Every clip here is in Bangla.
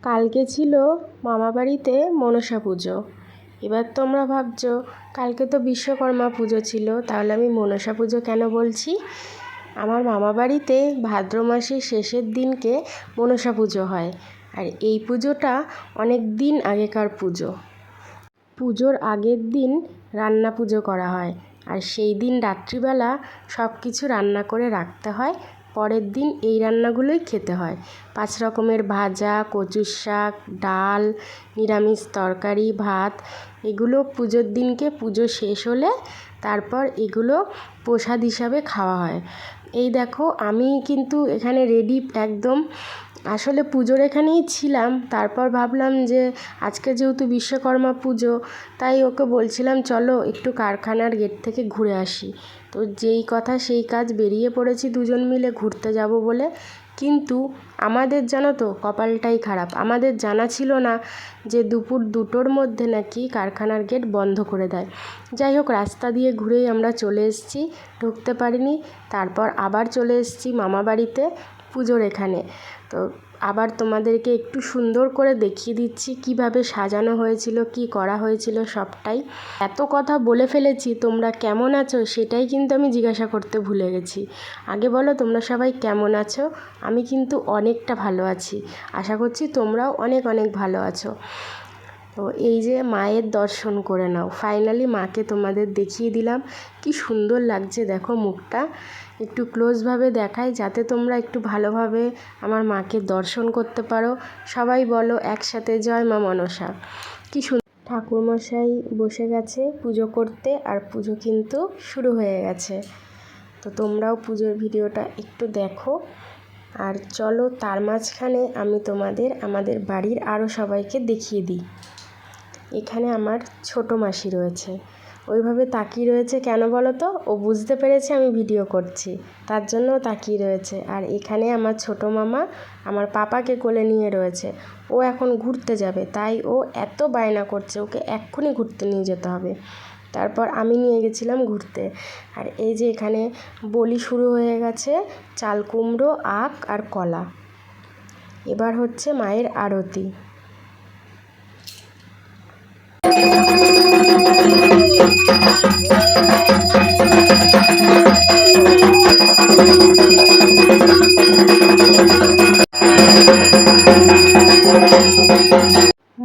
কালকে ছিল মামাবাড়িতে মনসা পুজো। এবার তোমরা ভাবছো কালকে তো বিশ্বকর্মা পুজো ছিল, তাহলে আমি মনসা পুজো কেন বলছি? আমার মামাবাড়িতে ভাদ্র মাসের শেষের দিনকে মনসা পুজো হয়, আর এই পুজোটা অনেক দিন আগেকার পুজো। পুজোর আগের দিন রান্না পুজো করা হয়, আর সেই দিন রাত্রিবেলা সব কিছু রান্না করে রাখতে হয়, পরের দিন এই রান্নাগুলোই খেতে হয়। 5 রকমের ভাজা, কচুর শাক, ডাল, নিরামিষ তরকারি, ভাত, এগুলো পুজোর দিনকে পুজো শেষ হলে তারপর এগুলো প্রসাদ হিসাবে খাওয়া হয়। এই দেখো আমি কিন্তু এখানে রেডি একদম, আসলে পুজোর এখানেই ছিলাম, তারপর ভাবলাম যে আজকে যেহেতু বিশ্বকর্মা পুজো, তাই ওকে বলছিলাম চলো একটু কারখানার গেট থেকে ঘুরে আসি। তো যেই কথা সেই কাজ, বেরিয়ে পড়েছি দুজন মিলে ঘুরতে যাব বলে। কিন্তু আমাদের জানো তো কপালটাই খারাপ, আমাদের জানা ছিল না যে দুপুর 2টোর মধ্যে নাকি কারখানার গেট বন্ধ করে দেয়। যাই হোক, রাস্তা দিয়ে ঘুরেই আমরা চলে এসেছি, ঢুকতে পারিনি। তারপর আবার চলে এসেছি মামাবাড়িতে পুজোর এখানে। তো আবার তোমাদেরকে একটু সুন্দর করে দেখিয়ে দিচ্ছি কিভাবে সাজানো হয়েছিল, কি করা হয়েছিল সবটাই। এত কথা বলে ফেলেছি, তোমরা কেমন আছো সেটাই কিন্তু আমি জিজ্ঞাসা করতে ভুলে গেছি। আগে বলো তোমরা সবাই কেমন আছো? আমি কিন্তু অনেকটা ভালো আছি, আশা করছি তোমরাও অনেক অনেক ভালো আছো। তো এই যে মায়ের দর্শন করে নাও, ফাইনালি মাকে তোমাদের দেখিয়ে দিলাম। কি সুন্দর লাগছে দেখো মুখটা, একটু ক্লোজভাবে দেখাই যাতে তোমরা একটু ভালোভাবে আমার মাকে দর্শন করতে পারো। সবাই বলো একসাথে জয় মা মনসা। কি সুন্দর ঠাকুরমশাই বসে গেছে পুজো করতে, আর পুজো কিন্তু শুরু হয়ে গেছে। তো তোমরাও পুজোর ভিডিওটা একটু দেখো। আর চলো তার মাঝখানে আমি তোমাদের আমাদের বাড়ির আরও সবাইকে দেখিয়ে দিই। এখানে আমার ছোট মাসি রয়েছে, ওইভাবে তাকিয়ে রয়েছে কেন বলো তো? ও বুঝতে পেরেছে আমি ভিডিও করছি, তার জন্য তাকিয়ে রয়েছে। আর এখানে আমার ছোট মামা আমার পাপাকে কোলে নিয়ে রয়েছে, ও এখন ঘুরতে যাবে, তাই ও এত বায়না করছে, ওকে এক্ষুনি ঘুরতে নিয়ে যেতে হবে। তারপর আমি নিয়ে গেছিলাম ঘুরতে। আর এই যে এখানে বলি শুরু হয়ে গেছে, চাল কুমড়ো, আখ আর কলা। এবার হচ্ছে মায়ের আরতি।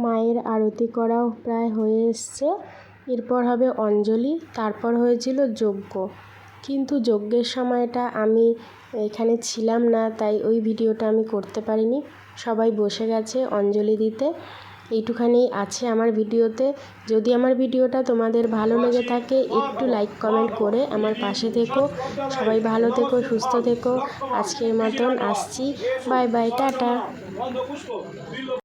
মায়ের আরতি করাও প্রায় হয়ে এসছে, এরপর হবে অঞ্জলি, তারপর হয়েছিল যজ্ঞ। কিন্তু যজ্ঞের সময়টা আমি এখানে ছিলাম না, তাই ওই ভিডিওটা আমি করতে পারিনি। সবাই বসে গেছে অঞ্জলি দিতে, এইটুখানি আছে আমার ভিডিওতে। যদি আমার ভিডিওটা তোমাদের ভালো লেগে থাকে একটু লাইক কমেন্ট করে আমার পাশে থেকো। সবাই ভালো থেকো, সুস্থ থেকো। আজকের মতন আসছি, বাই বাই, টাটা।